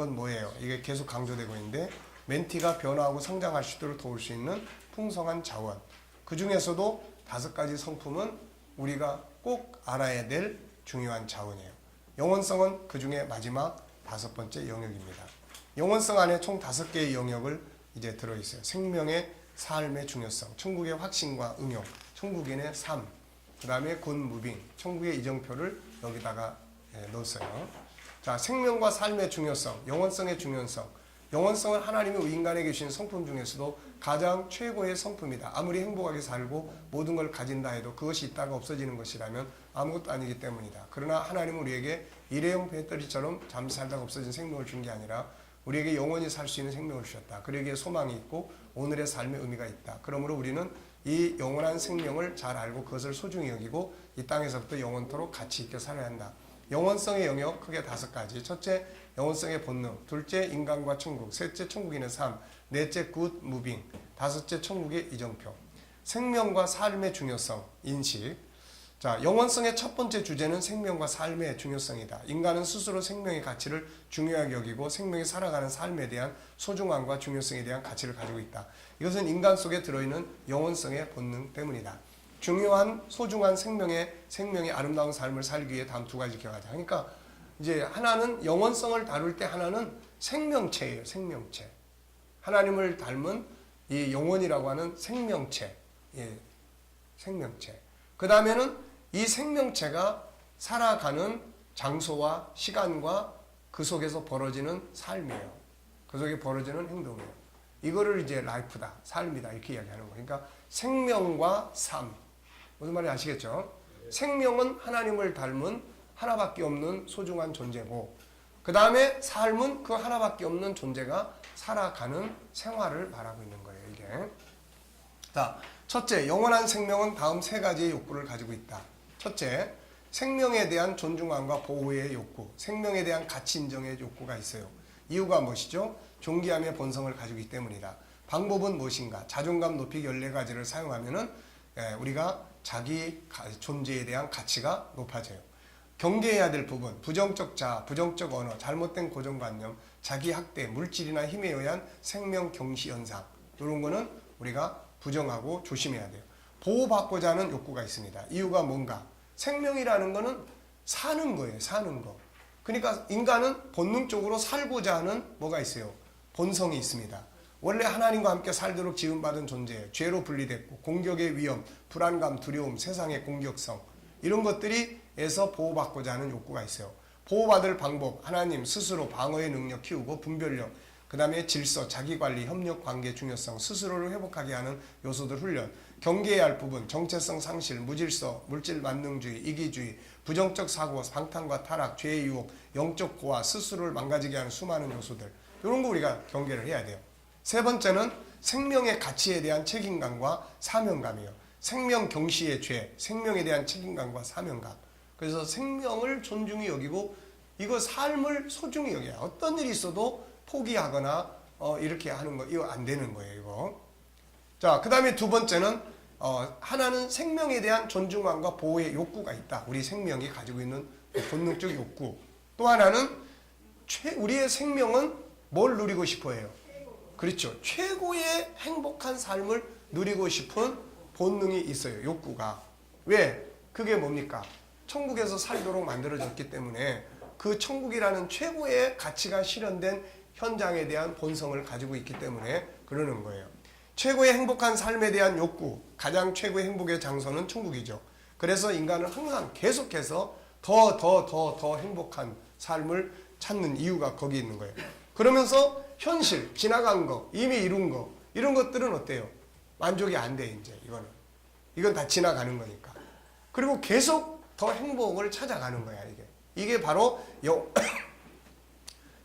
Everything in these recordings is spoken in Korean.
건 뭐예요? 이게 계속 강조되고 있는데 멘티가 변화하고 성장할 수 있도록 도울 수 있는 풍성한 자원. 그 중에서도 5가지 성품은 우리가 꼭 알아야 될 중요한 자원이에요. 영혼성은 그 중에 마지막 5번째 영역입니다. 영혼성 안에 총 5개의 영역을 이제 들어있어요. 생명의 삶의 중요성, 천국의 확신과 응용, 천국인의 삶, 그 다음에 군 무빙, 천국의 이정표를 여기다가 넣었어요. 자, 생명과 삶의 중요성, 영혼성의 중요성. 영혼성은 하나님이 인간에게 주신 성품 중에서도 가장 최고의 성품이다. 아무리 행복하게 살고 모든 걸 가진다 해도 그것이 있다가 없어지는 것이라면 아무것도 아니기 때문이다. 그러나 하나님은 우리에게 일회용 배터리처럼 잠시 살다가 없어진 생명을 준 게 아니라 우리에게 영원히 살 수 있는 생명을 주셨다. 그에게 소망이 있고 오늘의 삶의 의미가 있다. 그러므로 우리는 이 영원한 생명을 잘 알고 그것을 소중히 여기고 이 땅에서부터 영원토록 가치 있게 살아야 한다. 영혼성의 영역 크게 5가지. 첫째, 영혼성의 본능. 둘째, 인간과 천국. 셋째, 천국인의 삶. 넷째, 굿 무빙. 다섯째, 천국의 이정표. 생명과 삶의 중요성, 인식. 자, 영혼성의 첫 번째 주제는 생명과 삶의 중요성이다. 인간은 스스로 생명의 가치를 중요하게 여기고 생명이 살아가는 삶에 대한 소중함과 중요성에 대한 가치를 가지고 있다. 이것은 인간 속에 들어있는 영혼성의 본능 때문이다. 중요한 소중한 생명의 아름다운 삶을 살기 위해 다음 2가지 기억하자. 그러니까 이제 하나는 영혼성을 다룰 때 하나는 생명체예요. 생명체. 하나님을 닮은 이 영혼이라고 하는 생명체. 예, 생명체. 그 다음에는 이 생명체가 살아가는 장소와 시간과 그 속에서 벌어지는 삶이에요. 그 속에 벌어지는 행동이에요. 이거를 이제 라이프다, 삶이다 이렇게 이야기하는 거예요. 그러니까 생명과 삶. 무슨 말인지 아시겠죠? 생명은 하나님을 닮은 하나밖에 없는 소중한 존재고 그 다음에 삶은 그 하나밖에 없는 존재가 살아가는 생활을 말하고 있는 거예요. 이게. 자, 첫째, 영원한 생명은 다음 3가지의 욕구를 가지고 있다. 첫째, 생명에 대한 존중함과 보호의 욕구, 생명에 대한 가치 인정의 욕구가 있어요. 이유가 무엇이죠? 존귀함의 본성을 가지고 있기 때문이다. 방법은 무엇인가? 자존감 높이기 14가지를 사용하면은 우리가 자기 존재에 대한 가치가 높아져요. 경계해야 될 부분, 부정적 자아, 부정적 언어, 잘못된 고정관념, 자기 학대, 물질이나 힘에 의한 생명 경시 현상 이런 거는 우리가 부정하고 조심해야 돼요. 보호받고자 하는 욕구가 있습니다. 이유가 뭔가? 생명이라는 거는 사는 거예요. 사는 거. 그러니까 인간은 본능적으로 살고자 하는 뭐가 있어요? 본성이 있습니다. 원래 하나님과 함께 살도록 지음받은 존재예요. 죄로 분리됐고 공격의 위험, 불안감, 두려움, 세상의 공격성 이런 것들이에서 보호받고자 하는 욕구가 있어요. 보호받을 방법, 하나님 스스로 방어의 능력 키우고 분별력, 그 다음에 질서, 자기관리, 협력, 관계 중요성, 스스로를 회복하게 하는 요소들 훈련, 경계해야 할 부분, 정체성 상실, 무질서, 물질 만능주의, 이기주의, 부정적 사고, 방탕과 타락, 죄의 유혹, 영적 고아, 스스로를 망가지게 하는 수많은 요소들 이런 거 우리가 경계를 해야 돼요. 3번째는 생명의 가치에 대한 책임감과 사명감이에요. 생명 경시의 죄, 생명에 대한 책임감과 사명감. 그래서 생명을 존중히 여기고 이거 삶을 소중히 여겨야 어떤 일이 있어도 포기하거나 이렇게 하는 거 이거 안 되는 거예요. 이거. 자, 그 다음에 2번째는 하나는 생명에 대한 존중함과 보호의 욕구가 있다. 우리 생명이 가지고 있는 본능적 욕구. 또 하나는 우리의 생명은 뭘 누리고 싶어 해요? 그렇죠. 최고의 행복한 삶을 누리고 싶은 본능이 있어요. 욕구가. 왜? 그게 뭡니까? 천국에서 살도록 만들어졌기 때문에 그 천국이라는 최고의 가치가 실현된 현장에 대한 본성을 가지고 있기 때문에 그러는 거예요. 최고의 행복한 삶에 대한 욕구, 가장 최고의 행복의 장소는 천국이죠. 그래서 인간은 항상 계속해서 더 행복한 삶을 찾는 이유가 거기 있는 거예요. 그러면서 현실, 지나간 거, 이미 이룬 거 이런 것들은 어때요? 만족이 안 돼 이제 이거는. 이건 다 지나가는 거니까. 그리고 계속 더 행복을 찾아가는 거야 이게. 이게 바로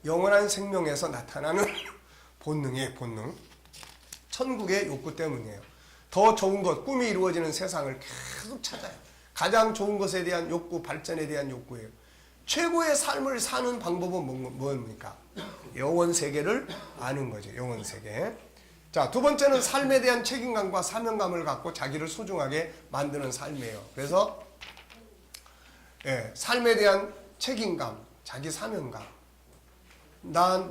영원한 생명에서 나타나는 본능이에요. 본능. 천국의 욕구 때문이에요. 더 좋은 것, 꿈이 이루어지는 세상을 계속 찾아요. 가장 좋은 것에 대한 욕구, 발전에 대한 욕구예요. 최고의 삶을 사는 방법은 뭡니까? 영원 세계를 아는 거죠. 영원 세계. 자, 2번째는 삶에 대한 책임감과 사명감을 갖고 자기를 소중하게 만드는 삶이에요. 그래서 삶에 대한 책임감, 자기 사명감.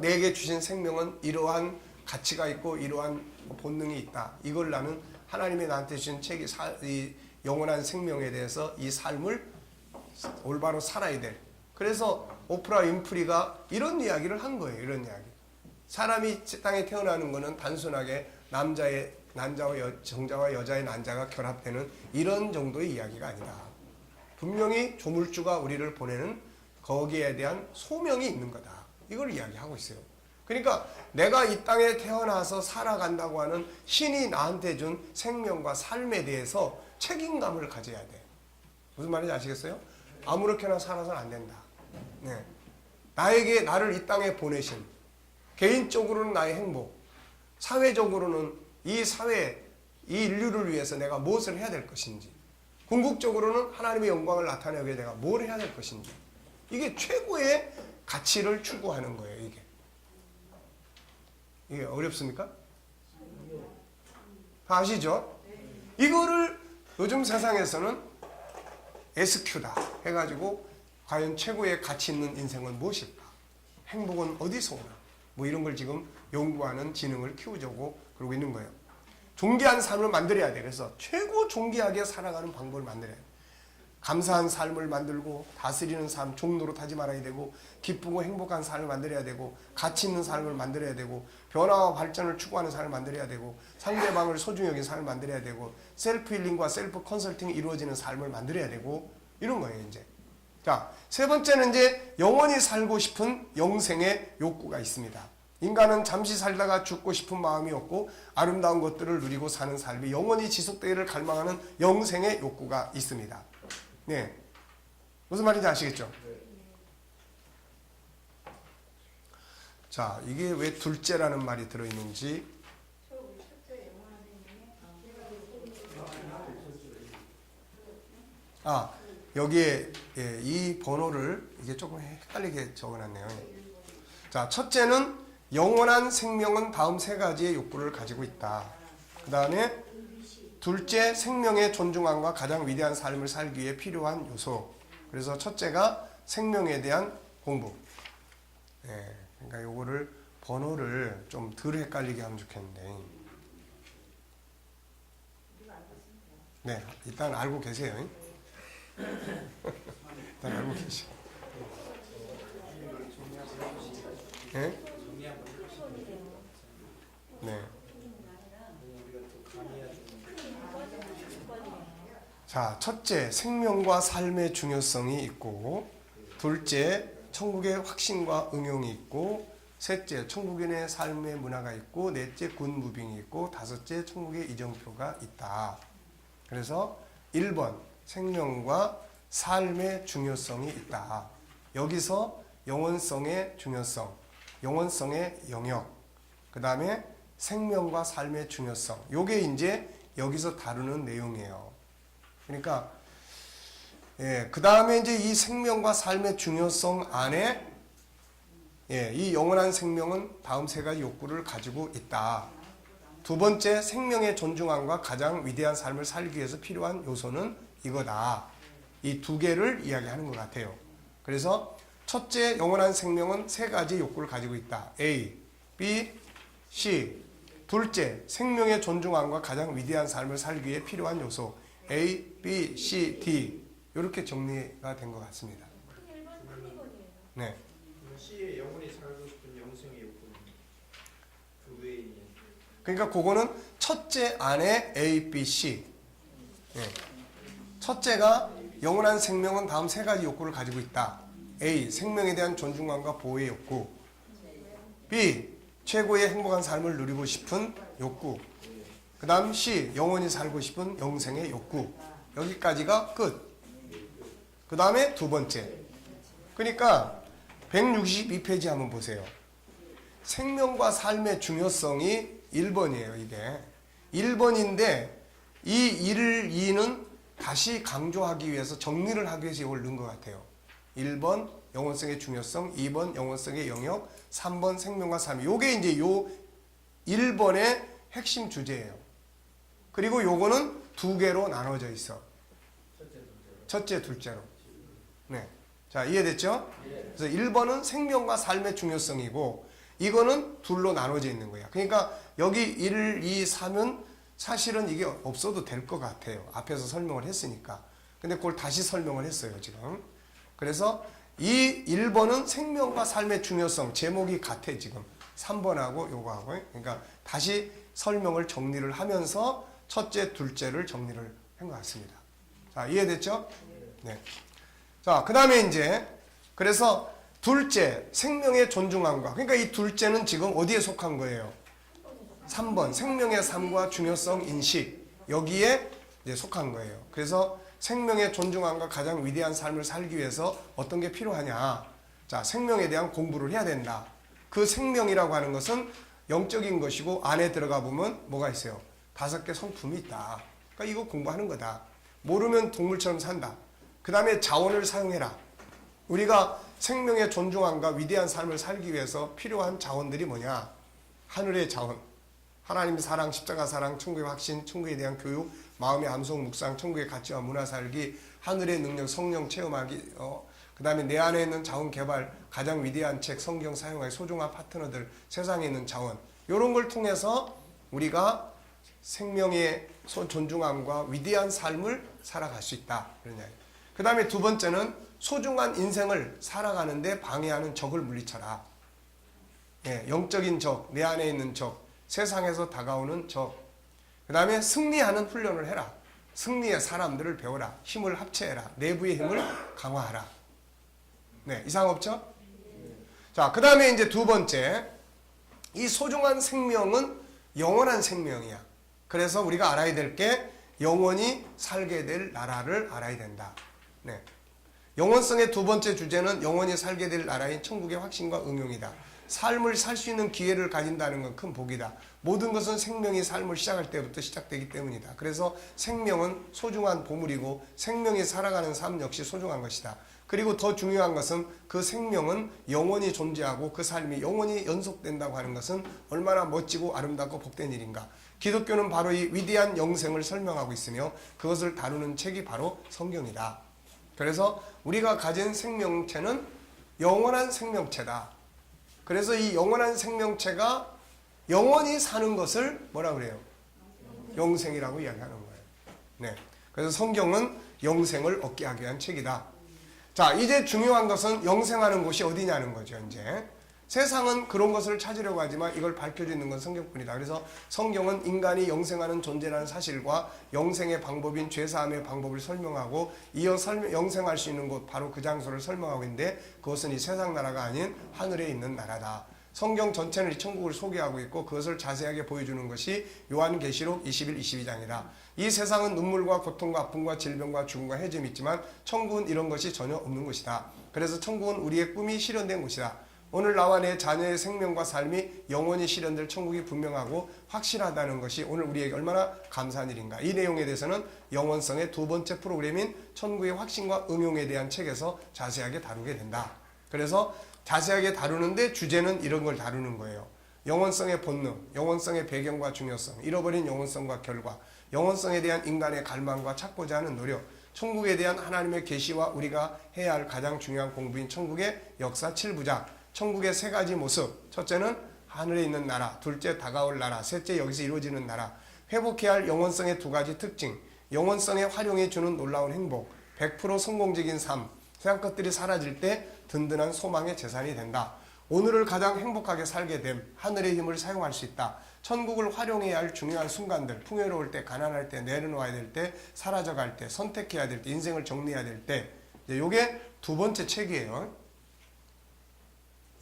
내게 주신 생명은 이러한 가치가 있고 이러한 본능이 있다. 이걸 나는 하나님이 나한테 주신 책이 이 영원한 생명에 대해서 이 삶을 올바로 살아야 돼. 그래서 오프라 윈프리가 이런 이야기를 한 거예요. 이런 이야기. 사람이 땅에 태어나는 거는 단순하게 정자와 여자의 난자가 결합되는 이런 정도의 이야기가 아니다. 분명히 조물주가 우리를 보내는 거기에 대한 소명이 있는 거다. 이걸 이야기하고 있어요. 그러니까 내가 이 땅에 태어나서 살아간다고 하는 신이 나한테 준 생명과 삶에 대해서 책임감을 가져야 돼. 무슨 말인지 아시겠어요? 아무렇게나 살아서는 안 된다. 네. 나를 이 땅에 보내신, 개인적으로는 나의 행복, 사회적으로는 이 사회, 이 인류를 위해서 내가 무엇을 해야 될 것인지, 궁극적으로는 하나님의 영광을 나타내기 위해 내가 뭘 해야 될 것인지, 이게 최고의 가치를 추구하는 거예요. 이게 어렵습니까? 다 아시죠? 이거를 요즘 세상에서는 SQ다 해가지고 과연 최고의 가치 있는 인생은 무엇일까? 행복은 어디서 오나? 뭐 이런 걸 지금 연구하는 지능을 키우자고 그러고 있는 거예요. 존귀한 삶을 만들어야 돼. 그래서 최고 존귀하게 살아가는 방법을 만들어야 돼. 감사한 삶을 만들고 다스리는 삶, 종노릇하지 말아야 되고 기쁘고 행복한 삶을 만들어야 되고 가치 있는 삶을 만들어야 되고 변화와 발전을 추구하는 삶을 만들어야 되고 상대방을 소중히 여기는 삶을 만들어야 되고 셀프 힐링과 셀프 컨설팅이 이루어지는 삶을 만들어야 되고 이런 거예요. 이제 자, 세 번째는 이제 영원히 살고 싶은 영생의 욕구가 있습니다. 인간은 잠시 살다가 죽고 싶은 마음이 없고 아름다운 것들을 누리고 사는 삶이 영원히 지속되기를 갈망하는 영생의 욕구가 있습니다. 네, 무슨 말인지 아시겠죠? 자, 이게 왜 둘째라는 말이 들어있는지. 여기에 이 번호를 이게 조금 헷갈리게 적어놨네요. 자, 첫째는 영원한 생명은 다음 세 가지의 욕구를 가지고 있다. 그 다음에 둘째, 생명의 존중함과 가장 위대한 삶을 살기 위해 필요한 요소. 그래서 첫째가 생명에 대한 공부. 네, 그러니까 요거를 번호를 좀 덜 헷갈리게 하면 좋겠는데. 네, 일단 알고 계세요. 일단 알고 계시죠. 네? 네. 자, 첫째, 생명과 삶의 중요성이 있고, 둘째, 천국의 확신과 응용이 있고, 셋째, 천국인의 삶의 문화가 있고, 넷째, 굿무빙이 있고, 다섯째, 천국의 이정표가 있다. 그래서 1번, 생명과 삶의 중요성이 있다. 여기서 영원성의 중요성, 영원성의 영역, 그 다음에 생명과 삶의 중요성, 요게 이제 여기서 다루는 내용이에요. 그러니까 그 다음에 이제 이 생명과 삶의 중요성 안에 이 영원한 생명은 다음 세 가지 욕구를 가지고 있다. 두 번째, 생명의 존중함과 가장 위대한 삶을 살기 위해서 필요한 요소는 이거다. 이 두 개를 이야기하는 것 같아요. 그래서 첫째, 영원한 생명은 세 가지 욕구를 가지고 있다. A, B, C. 둘째, 생명의 존중함과 가장 위대한 삶을 살기 위해 필요한 요소. A, B, C, D. 이렇게 정리가 된 것 같습니다. 네. C의 영원히 살고 싶은 영생의 욕구는 그 외에 있는. 그러니까 그거는 첫째 안에 A, B, C. 네. 첫째가 영원한 생명은 다음 세 가지 욕구를 가지고 있다. A, 생명에 대한 존중감과 보호의 욕구. B, 최고의 행복한 삶을 누리고 싶은 욕구. 그 다음 C, 영원히 살고 싶은 영생의 욕구. 여기까지가 끝. 그 다음에 두 번째. 그러니까 162페이지 한번 보세요. 생명과 삶의 중요성이 1번이에요. 이게 1번인데 이 2는 다시 강조하기 위해서 정리를 하기 위해서 이걸 넣은 것 같아요. 1번 영원성의 중요성, 2번 영원성의 영역, 3번 생명과 삶. 요게 이제 요 1번의 핵심 주제예요. 그리고 요거는 두 개로 나눠져 있어. 첫째, 둘째로. 네. 자, 이해됐죠? 그래서 1번은 생명과 삶의 중요성이고 이거는 둘로 나눠져 있는 거야. 그러니까 여기 1, 2, 3은 사실은 이게 없어도 될 것 같아요. 앞에서 설명을 했으니까. 근데 그걸 다시 설명을 했어요, 지금. 그래서 이 1번은 생명과 삶의 중요성, 제목이 같아, 지금. 3번하고 요거하고. 그러니까 다시 설명을 정리를 하면서 첫째, 둘째를 정리를 한 것 같습니다. 자, 이해됐죠? 네. 자, 그 다음에 이제, 그래서 둘째, 생명의 존중함과. 그러니까 이 둘째는 지금 어디에 속한 거예요? 3번, 생명의 삶과 중요성 인식. 여기에 이제 속한 거예요. 그래서 생명의 존중함과 가장 위대한 삶을 살기 위해서 어떤 게 필요하냐. 자, 생명에 대한 공부를 해야 된다. 그 생명이라고 하는 것은 영적인 것이고 안에 들어가 보면 뭐가 있어요? 5개 성품이 있다. 그러니까 이거 공부하는 거다. 모르면 동물처럼 산다. 그 다음에 자원을 사용해라. 우리가 생명의 존중함과 위대한 삶을 살기 위해서 필요한 자원들이 뭐냐? 하늘의 자원. 하나님의 사랑, 십자가 사랑, 천국의 확신, 천국에 대한 교육, 마음의 암송, 묵상, 천국의 가치와 문화 살기, 하늘의 능력, 성령 체험하기, 그 다음에 내 안에 있는 자원 개발, 가장 위대한 책, 성경 사용하기, 소중한 파트너들, 세상에 있는 자원. 이런 걸 통해서 우리가 생명의 존중함과 위대한 삶을 살아갈 수 있다. 그 다음에 두 번째는 소중한 인생을 살아가는데 방해하는 적을 물리쳐라. 예, 영적인 적, 내 안에 있는 적, 세상에서 다가오는 적. 그 다음에 승리하는 훈련을 해라. 승리의 사람들을 배워라. 힘을 합체해라. 내부의 힘을 강화하라. 네, 이상 없죠? 자, 그 다음에 이제 두 번째. 이 소중한 생명은 영원한 생명이야. 그래서 우리가 알아야 될 게 영원히 살게 될 나라를 알아야 된다. 네. 영원성의 두 번째 주제는 영원히 살게 될 나라인 천국의 확신과 응용이다. 삶을 살 수 있는 기회를 가진다는 건 큰 복이다. 모든 것은 생명이 삶을 시작할 때부터 시작되기 때문이다. 그래서 생명은 소중한 보물이고 생명이 살아가는 삶 역시 소중한 것이다. 그리고 더 중요한 것은 그 생명은 영원히 존재하고 그 삶이 영원히 연속된다고 하는 것은 얼마나 멋지고 아름답고 복된 일인가. 기독교는 바로 이 위대한 영생을 설명하고 있으며 그것을 다루는 책이 바로 성경이다. 그래서 우리가 가진 생명체는 영원한 생명체다. 그래서 이 영원한 생명체가 영원히 사는 것을 뭐라 그래요? 영생이라고 이야기하는 거예요. 네. 그래서 성경은 영생을 얻게 하기 위한 책이다. 자, 이제 중요한 것은 영생하는 곳이 어디냐는 거죠, 이제. 세상은 그런 것을 찾으려고 하지만 이걸 밝혀주는 건 성경뿐이다. 그래서 성경은 인간이 영생하는 존재라는 사실과 영생의 방법인 죄사함의 방법을 설명하고 이어 영생할 수 있는 곳, 바로 그 장소를 설명하고 있는데 그것은 이 세상 나라가 아닌 하늘에 있는 나라다. 성경 전체는 이 천국을 소개하고 있고 그것을 자세하게 보여주는 것이 요한계시록 21, 22장이다. 이 세상은 눈물과 고통과 아픔과 질병과 죽음과 해짐이 있지만 천국은 이런 것이 전혀 없는 곳이다. 그래서 천국은 우리의 꿈이 실현된 곳이다. 오늘 나와 내 자녀의 생명과 삶이 영원히 실현될 천국이 분명하고 확실하다는 것이 오늘 우리에게 얼마나 감사한 일인가. 이 내용에 대해서는 영원성의 두 번째 프로그램인 천국의 확신과 응용에 대한 책에서 자세하게 다루게 된다. 그래서 자세하게 다루는데 주제는 이런 걸 다루는 거예요. 영원성의 본능, 영원성의 배경과 중요성, 잃어버린 영원성과 결과, 영원성에 대한 인간의 갈망과 찾고자 하는 노력, 천국에 대한 하나님의 계시와 우리가 해야 할 가장 중요한 공부인 천국의 역사 7부작, 천국의 세 가지 모습. 첫째는 하늘에 있는 나라, 둘째 다가올 나라, 셋째 여기서 이루어지는 나라. 회복해야 할 영원성의 두 가지 특징, 영원성의 활용이 주는 놀라운 행복, 100% 성공적인 삶, 세상 것들이 사라질 때 든든한 소망의 재산이 된다. 오늘을 가장 행복하게 살게 됨, 하늘의 힘을 사용할 수 있다. 천국을 활용해야 할 중요한 순간들, 풍요로울 때, 가난할 때, 내려놓아야 될 때, 사라져갈 때, 선택해야 될 때, 인생을 정리해야 될 때. 이게 두 번째 책이에요.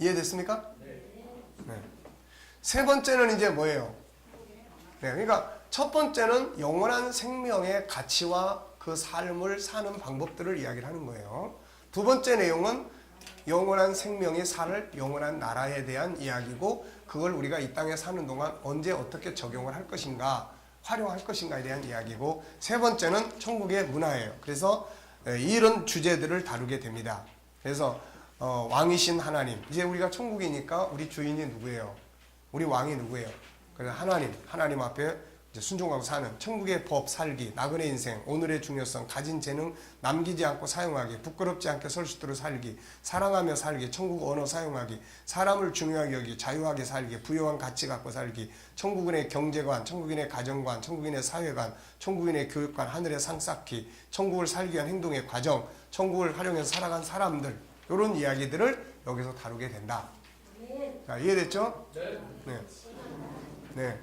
이해됐습니까? 네. 세 번째는 이제 뭐예요? 네, 그러니까 첫 번째는 영원한 생명의 가치와 그 삶을 사는 방법들을 이야기를 하는 거예요. 두 번째 내용은 영원한 생명이 살 영원한 나라에 대한 이야기고 그걸 우리가 이 땅에 사는 동안 언제 어떻게 적용을 할 것인가, 활용할 것인가에 대한 이야기고 세 번째는 천국의 문화예요. 그래서 이런 주제들을 다루게 됩니다. 그래서 왕이신 하나님, 이제 우리가 천국이니까 우리 주인이 누구예요? 우리 왕이 누구예요? 그래서 하나님 앞에 이제 순종하고 사는 천국의 법 살기, 나그네 인생, 오늘의 중요성, 가진 재능 남기지 않고 사용하기, 부끄럽지 않게 설 수 있도록 살기, 사랑하며 살기, 천국 언어 사용하기, 사람을 중요하게 여기 자유하게 살기, 부유한 가치 갖고 살기, 천국인의 경제관, 천국인의 가정관, 천국인의 사회관, 천국인의 교육관, 하늘의 상 쌓기, 천국을 살기 위한 행동의 과정, 천국을 활용해서 살아간 사람들, 이런 이야기들을 여기서 다루게 된다. 자, 이해됐죠? 네. 네.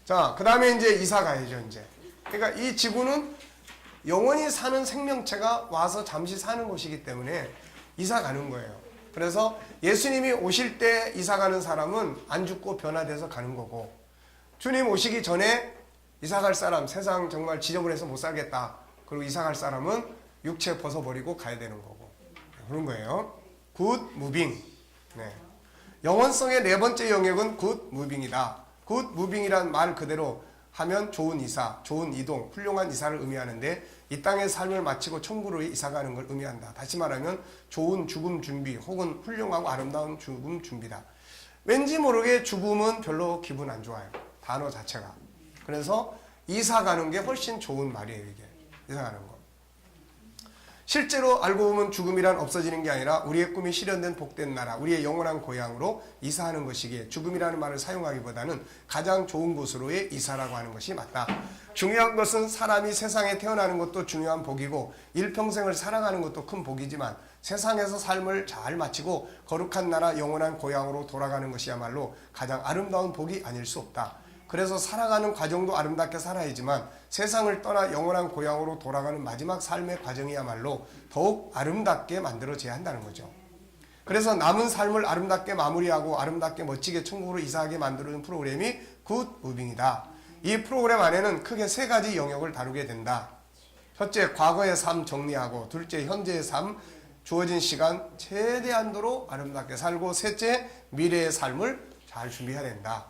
자, 그 다음에 이제 이사 가야죠, 이제. 그러니까 이 지구는 영원히 사는 생명체가 와서 잠시 사는 곳이기 때문에 이사 가는 거예요. 그래서 예수님이 오실 때 이사 가는 사람은 안 죽고 변화돼서 가는 거고, 주님 오시기 전에 이사 갈 사람, 세상 정말 지저분해서 못 살겠다. 그리고 이사 갈 사람은 육체 벗어버리고 가야 되는 거고. 그런 거예요. 굿 무빙. 네. 영원성의 네 번째 영역은 굿 무빙이다. 굿 무빙이란 말 그대로 하면 좋은 이사, 좋은 이동, 훌륭한 이사를 의미하는데 이 땅의 삶을 마치고 천국으로 이사가는 걸 의미한다. 다시 말하면 좋은 죽음 준비 혹은 훌륭하고 아름다운 죽음 준비다. 왠지 모르게 죽음은 별로 기분 안 좋아요. 단어 자체가. 그래서 이사가는 게 훨씬 좋은 말이에요. 이게 이사가는 거. 실제로 알고 보면 죽음이란 없어지는 게 아니라 우리의 꿈이 실현된 복된 나라, 우리의 영원한 고향으로 이사하는 것이기에 죽음이라는 말을 사용하기보다는 가장 좋은 곳으로의 이사라고 하는 것이 맞다. 중요한 것은 사람이 세상에 태어나는 것도 중요한 복이고 일평생을 살아가는 것도 큰 복이지만 세상에서 삶을 잘 마치고 거룩한 나라 영원한 고향으로 돌아가는 것이야말로 가장 아름다운 복이 아닐 수 없다. 그래서 살아가는 과정도 아름답게 살아야지만 세상을 떠나 영원한 고향으로 돌아가는 마지막 삶의 과정이야말로 더욱 아름답게 만들어져야 한다는 거죠. 그래서 남은 삶을 아름답게 마무리하고 아름답게 멋지게 천국으로 이사하게 만드는 프로그램이 굿 무빙이다. 이 프로그램 안에는 크게 세 가지 영역을 다루게 된다. 첫째, 과거의 삶 정리하고, 둘째, 현재의 삶, 주어진 시간 최대한도로 아름답게 살고, 셋째, 미래의 삶을 잘 준비해야 된다.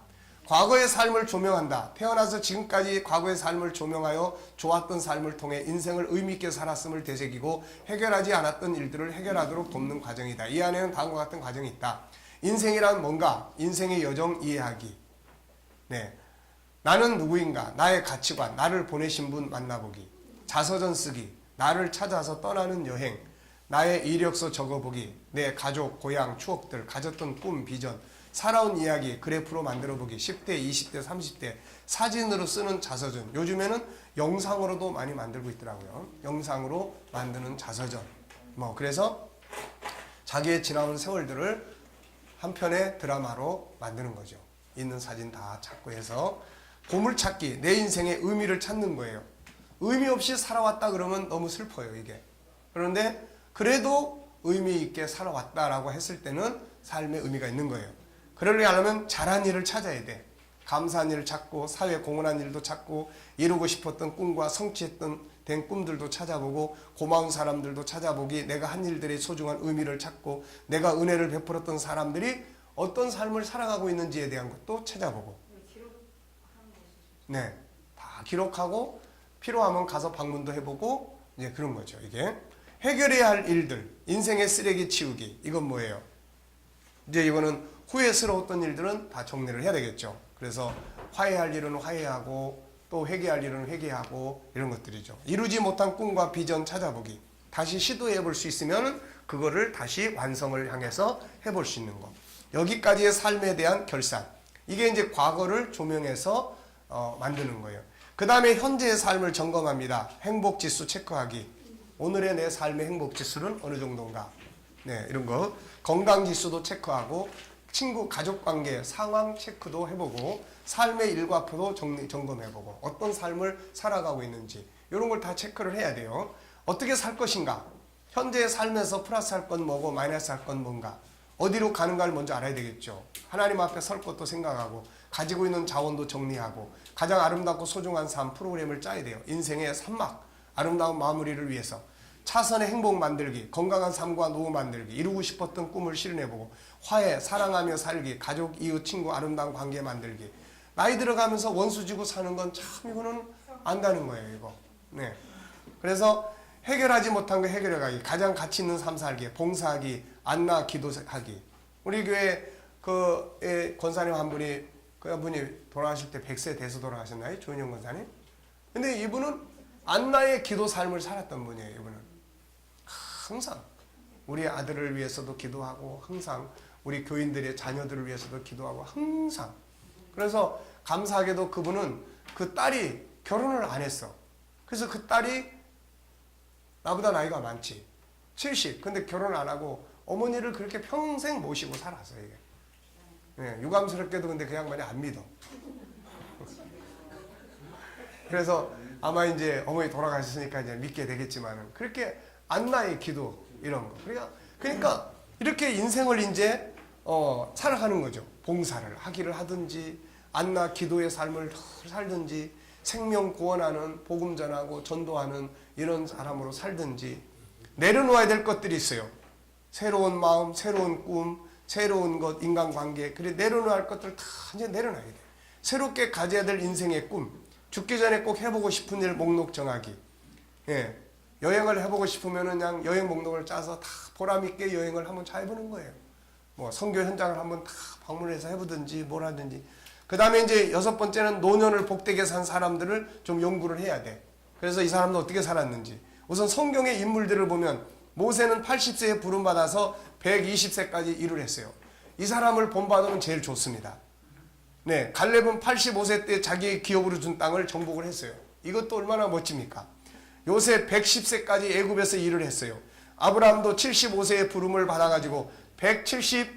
과거의 삶을 조명한다. 태어나서 지금까지 과거의 삶을 조명하여 좋았던 삶을 통해 인생을 의미있게 살았음을 되새기고 해결하지 않았던 일들을 해결하도록 돕는 과정이다. 이 안에는 다음과 같은 과정이 있다. 인생이란 뭔가? 인생의 여정 이해하기. 네. 나는 누구인가? 나의 가치관, 나를 보내신 분 만나보기. 자서전 쓰기, 나를 찾아서 떠나는 여행, 나의 이력서 적어보기, 내 가족, 고향, 추억들, 가졌던 꿈, 비전, 살아온 이야기 그래프로 만들어보기, 10대, 20대, 30대 사진으로 쓰는 자서전. 요즘에는 영상으로도 많이 만들고 있더라고요. 영상으로 만드는 자서전. 그래서 자기의 지나온 세월들을 한 편의 드라마로 만드는 거죠. 있는 사진 다 찾고 해서 보물찾기, 내 인생의 의미를 찾는 거예요. 의미 없이 살아왔다 그러면 너무 슬퍼요, 이게. 그런데 그래도 의미 있게 살아왔다라고 했을 때는 삶의 의미가 있는 거예요. 그러려면 잘한 일을 찾아야 돼. 감사한 일을 찾고 사회에 공헌한 일도 찾고 이루고 싶었던 꿈과 성취했던 된 꿈들도 찾아보고 고마운 사람들도 찾아보기, 내가 한 일들의 소중한 의미를 찾고 내가 은혜를 베풀었던 사람들이 어떤 삶을 살아가고 있는지에 대한 것도 찾아보고, 네, 다 기록하고 필요하면 가서 방문도 해보고 이제 그런 거죠. 이게 해결해야 할 일들, 인생의 쓰레기 치우기. 이건 뭐예요? 이제 이거는 후회스러웠던 일들은 다 정리를 해야 되겠죠. 그래서 화해할 일은 화해하고 또 회개할 일은 회개하고 이런 것들이죠. 이루지 못한 꿈과 비전 찾아보기. 다시 시도해 볼 수 있으면 그거를 다시 완성을 향해서 해볼 수 있는 것. 여기까지의 삶에 대한 결산. 이게 이제 과거를 조명해서 만드는 거예요. 그 다음에 현재의 삶을 점검합니다. 행복지수 체크하기. 오늘의 내 삶의 행복지수는 어느 정도인가. 네, 이런 거. 건강지수도 체크하고 친구, 가족관계, 상황 체크도 해보고 삶의 일과표도 점검해보고 어떤 삶을 살아가고 있는지 이런 걸 다 체크를 해야 돼요. 어떻게 살 것인가? 현재의 삶에서 플러스 할 건 뭐고 마이너스 할 건 뭔가? 어디로 가는가를 먼저 알아야 되겠죠. 하나님 앞에 설 것도 생각하고 가지고 있는 자원도 정리하고 가장 아름답고 소중한 삶 프로그램을 짜야 돼요. 인생의 산막, 아름다운 마무리를 위해서. 차선의 행복 만들기, 건강한 삶과 노후 만들기, 이루고 싶었던 꿈을 실현해보고 화해, 사랑하며 살기, 가족, 이웃, 친구, 아름다운 관계 만들기. 나이 들어가면서 원수 지고 사는 건 참 이거는 안다는 거예요, 이거. 네. 그래서 해결하지 못한 거 해결해가기, 가장 가치 있는 삶 살기, 봉사하기, 안나 기도하기. 우리 교회 권사님 한 분이 그분이 돌아가실 때 100세 돼서 돌아가셨나요? 조은영 권사님? 근데 이분은 안나의 기도 삶을 살았던 분이에요. 이분은 항상 우리 아들을 위해서도 기도하고 항상 우리 교인들의 자녀들을 위해서도 기도하고 항상. 그래서 감사하게도 그분은 그 딸이 결혼을 안 했어. 그래서 그 딸이 나보다 나이가 많지. 70. 근데 결혼 안 하고 어머니를 그렇게 평생 모시고 살았어요. 이게. 네, 유감스럽게도 근데 그 양반이 안 믿어. 그래서 아마 이제 어머니 돌아가셨으니까 이제 믿게 되겠지만은 그렇게 안나의 기도 이런 거. 그러니까 이렇게 인생을 이제 살아가는 거죠. 봉사를 하기를 하든지 안나 기도의 삶을 살든지 생명 구원하는 복음 전하고 전도하는 이런 사람으로 살든지 내려놓아야 될 것들이 있어요. 새로운 마음, 새로운 꿈, 새로운 것, 인간관계. 그래 내려놓아야 할 것들 다 이제 내려놔야 돼. 새롭게 가져야 될 인생의 꿈. 죽기 전에 꼭 해보고 싶은 일 목록 정하기. 예. 여행을 해보고 싶으면은 그냥 여행 목록을 짜서 다 보람있게 여행을 한번 잘 해보는 거예요. 뭐 선교 현장을 한번 다 방문해서 해보든지 뭘 하든지. 그 다음에 이제 6번째는 노년을 복되게 산 사람들을 좀 연구를 해야 돼. 그래서 이 사람도 어떻게 살았는지. 우선 성경의 인물들을 보면 모세는 80세에 부름받아서 120세까지 일을 했어요. 이 사람을 본받으면 제일 좋습니다. 네, 갈렙은 85세 때 자기의 기업으로 준 땅을 정복을 했어요. 이것도 얼마나 멋집니까? 요셉 110세까지 애굽에서 일을 했어요. 아브라함도 75세의 부름을 받아가지고 170,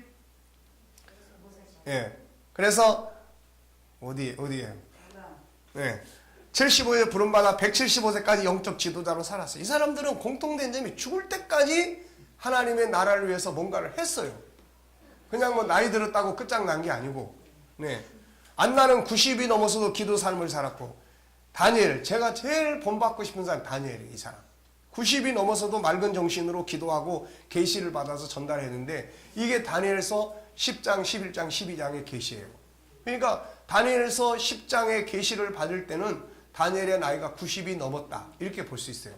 예, 그래서 어디에? 네, 75세 부름받아 175세까지 영적 지도자로 살았어요. 이 사람들은 공통된 점이 죽을 때까지 하나님의 나라를 위해서 뭔가를 했어요. 그냥 뭐 나이 들었다고 끝장난 게 아니고. 네. 안나는 90이 넘어서도 기도 삶을 살았고, 다니엘, 제가 제일 본받고 싶은 사람 다니엘이에요. 이 사람 90이 넘어서도 맑은 정신으로 기도하고 계시를 받아서 전달했는데 이게 다니엘서 10장, 11장, 12장의 계시예요. 그러니까 다니엘서 10장의 계시를 받을 때는 다니엘의 나이가 90이 넘었다 이렇게 볼 수 있어요.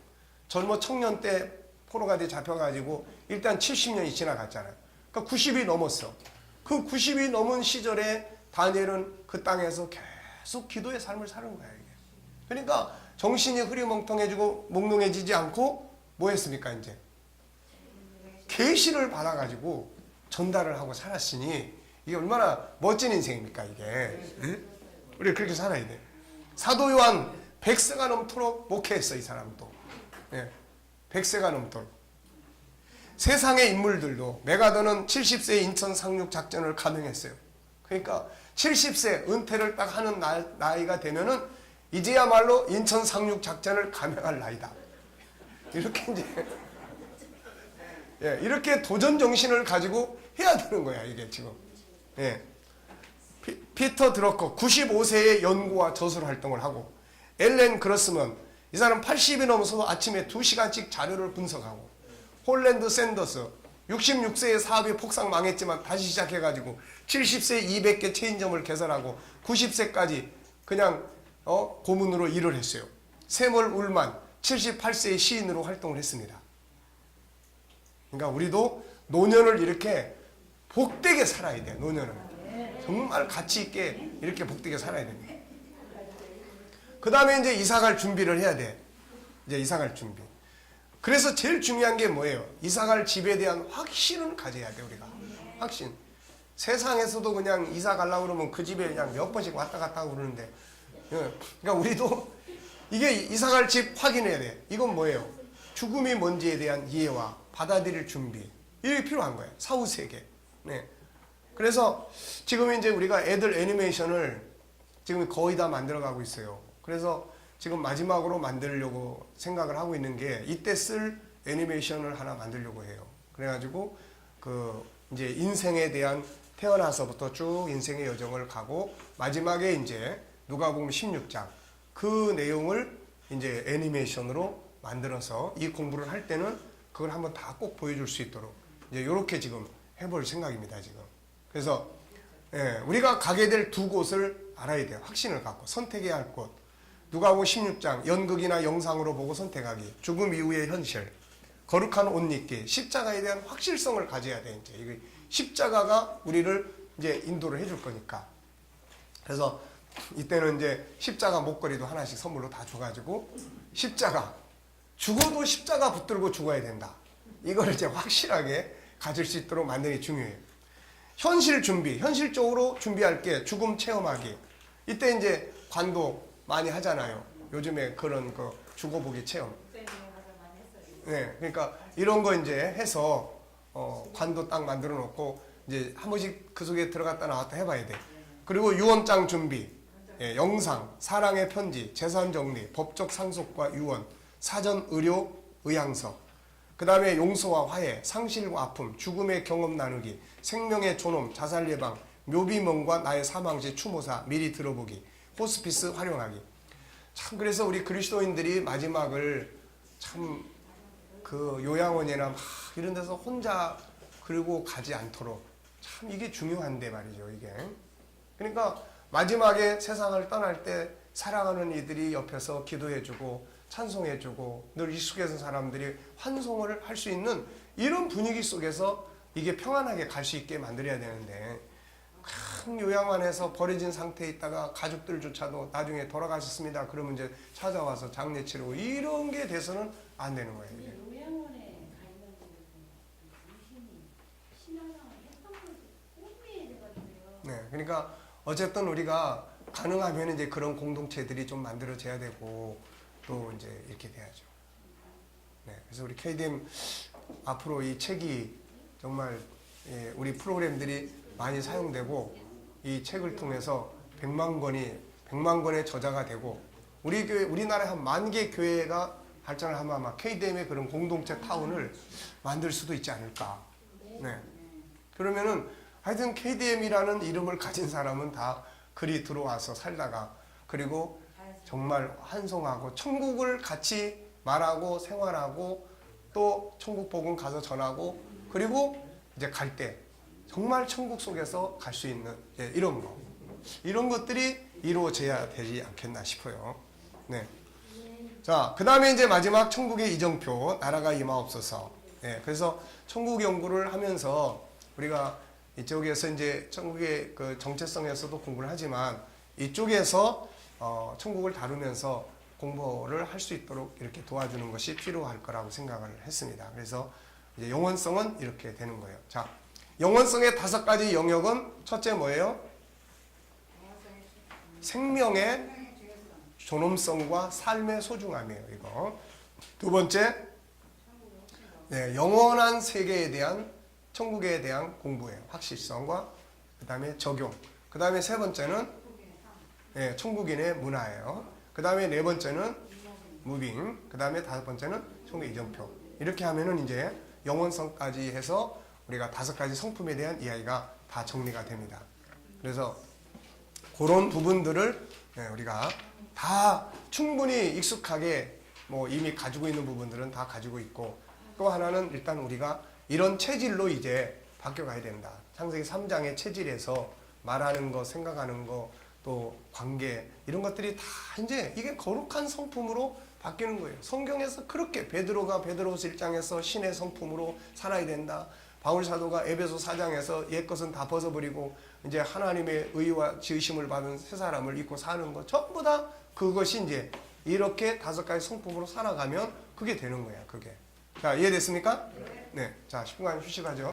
젊어 청년 때 포로가 돼 잡혀가지고 일단 70년이 지나갔잖아요. 그러니까 90이 넘었어. 그 90이 넘은 시절에 다니엘은 그 땅에서 계속 기도의 삶을 사는 거야. 이게. 그러니까 정신이 흐리멍텅해지고 몽롱해지지 않고 뭐 했습니까? 이제 계시를 받아가지고 전달을 하고 살았으니 이게 얼마나 멋진 인생입니까? 이게. 응? 우리 그렇게 살아야 돼. 사도 요한 100세가 넘도록 목회했어. 이 사람도. 예. 100세가 넘도록. 세상의 인물들도 메가더는 70세에 인천 상륙 작전을 감행했어요. 그러니까 70세 은퇴를 딱 하는 나이가 되면은 이제야말로 인천 상륙 작전을 감행할 나이다. 이렇게 이제 예, 이렇게 도전 정신을 가지고 해야 되는 거야 이게 지금. 예. 피터 드러커 95세에 연구와 저술 활동을 하고, 엘렌 그러스먼 이 사람 80이 넘어서도 아침에 2시간씩 자료를 분석하고, 홀랜드 샌더스 66세에 사업이 폭삭 망했지만 다시 시작해가지고 70세에 200개 체인점을 개설하고 90세까지 그냥 고문으로 일을 했어요. 세멀 울만 78세의 시인으로 활동을 했습니다. 그러니까 우리도 노년을 이렇게 복되게 살아야 돼. 노년을 정말 가치 있게 이렇게 복되게 살아야 됩니다. 그 다음에 이제 이사갈 준비를 해야 돼. 이제 이사갈 준비. 그래서 제일 중요한 게 뭐예요? 이사갈 집에 대한 확신을 가져야 돼. 우리가 확신. 세상에서도 그냥 이사 가려고 그러면 그 집에 그냥 몇 번씩 왔다 갔다 하고 그러는데, 그러니까 우리도 이게 이사갈 집 확인해야 돼. 이건 뭐예요? 죽음이 뭔지에 대한 이해와 받아들일 준비, 이게 필요한 거예요. 사후세계. 네. 그래서 지금 이제 우리가 애들 애니메이션을 지금 거의 다 만들어가고 있어요. 그래서 지금 마지막으로 만들려고 생각을 하고 있는 게 이때 쓸 애니메이션을 하나 만들려고 해요. 그래가지고 그 이제 인생에 대한 태어나서부터 쭉 인생의 여정을 가고 마지막에 이제 누가복음 16장 그 내용을 이제 애니메이션으로 만들어서 이 공부를 할 때는 그걸 한번 다 꼭 보여줄 수 있도록 이제 이렇게 지금 해볼 생각입니다. 지금. 그래서 우리가 가게 될 두 곳을 알아야 돼요. 확신을 갖고 선택해야 할 곳. 누가복음 16장 연극이나 영상으로 보고 선택하기, 죽음 이후의 현실, 거룩한 옷 입기, 십자가에 대한 확실성을 가져야 돼. 이제 이게 십자가가 우리를 이제 인도를 해줄 거니까. 그래서 이때는 이제 십자가 목걸이도 하나씩 선물로 다 줘가지고 십자가 죽어도 십자가 붙들고 죽어야 된다. 이걸 이제 확실하게 가질 수 있도록 만드는 게 중요해요. 현실 준비, 현실적으로 준비할 게 죽음 체험하기. 이때 이제 관도 많이 하잖아요. 요즘에 그런 거 죽어보기 체험. 네, 그러니까 이런 거 이제 해서 관도 딱 만들어 놓고 이제 한 번씩 그 속에 들어갔다 나왔다 해봐야 돼. 그리고 유언장 준비, 예, 영상, 사랑의 편지, 재산 정리, 법적 상속과 유언, 사전 의료 의향서, 그 다음에 용서와 화해, 상실과 아픔, 죽음의 경험 나누기, 생명의 존엄, 자살 예방, 묘비명과 나의 사망 시 추모사 미리 들어보기, 호스피스 활용하기. 참 그래서 우리 그리스도인들이 마지막을 참 그 요양원이나 막 이런 데서 혼자 그리고 가지 않도록 참 이게 중요한데 말이죠, 이게. 그러니까 마지막에 세상을 떠날 때 사랑하는 이들이 옆에서 기도해주고 찬송해주고 늘 익숙해진 사람들이 환송을 할 수 있는 이런 분위기 속에서 이게 평안하게 갈 수 있게 만들어야 되는데, 큰 요양원에서 버려진 상태에 있다가 가족들조차도 나중에 돌아가셨습니다 그러면 이제 찾아와서 장례 치르고 이런 게 돼서는 안 되는 거예요, 이게. 요양원에 가 있는 분들은 정신이 신앙생활 했던 것도 꼼비해야 되거든요. 네, 그러니까 어쨌든 우리가 가능하면 이제 그런 공동체들이 좀 만들어져야 되고 또 이제 이렇게 돼야죠. 네, 그래서 우리 KDM 앞으로 이 책이 정말 예, 우리 프로그램들이 많이 사용되고 이 책을 통해서 100만 권의 저자가 되고 우리 교회, 우리나라에 한 10,000개 교회가 발전을 하면 아마 KDM의 그런 공동체 타운을 만들 수도 있지 않을까. 네. 그러면은 하여튼 KDM이라는 이름을 가진 사람은 다 그리 들어와서 살다가 그리고 정말 환송하고 천국을 같이 말하고 생활하고 또 천국 복음 가서 전하고 그리고 이제 갈 때 정말 천국 속에서 갈 수 있는 예, 이런 거 이런 것들이 이루어져야 되지 않겠나 싶어요. 네. 자, 그 다음에 이제 마지막 천국의 이정표 나라가 임하옵소서. 예, 그래서 천국 연구를 하면서 우리가 이쪽에서 이제 천국의 그 정체성에서도 공부를 하지만 이쪽에서 천국을 다루면서 공부를 할 수 있도록 이렇게 도와주는 것이 필요할 거라고 생각을 했습니다. 그래서 이제 영원성은 이렇게 되는 거예요. 자, 영원성의 5가지 영역은 첫째 뭐예요? 생명의 존엄성과 삶의 소중함이에요. 이거. 두 번째, 네, 영원한 세계에 대한 천국에 대한 공부예요. 확실성과 그 다음에 적용. 그 다음에 세 번째는 네, 천국인의 문화예요. 그 다음에 네 번째는 무빙. 그 다음에 다섯 번째는 천국 이정표. 이렇게 하면은 이제 영원성까지 해서 우리가 5가지 성품에 대한 이야기가 다 정리가 됩니다. 그래서 그런 부분들을 네, 우리가 다 충분히 익숙하게 뭐 이미 가지고 있는 부분들은 다 가지고 있고 또 하나는 일단 우리가 이런 체질로 이제 바뀌어가야 된다. 창세기 3장의 체질에서 말하는 거, 생각하는 거, 또 관계 이런 것들이 다 이제 이게 거룩한 성품으로 바뀌는 거예요. 성경에서 그렇게 베드로가 베드로후서 1장에서 신의 성품으로 살아야 된다. 바울 사도가 에베소 4장에서 옛것은 다 벗어버리고 이제 하나님의 의와 지으심을 받은 새 사람을 입고 사는 것 전부 다 그것이 이제 이렇게 5가지 성품으로 살아가면 그게 되는 거야. 그게. 자, 이해됐습니까? 네. 자, 10분간 휴식하죠.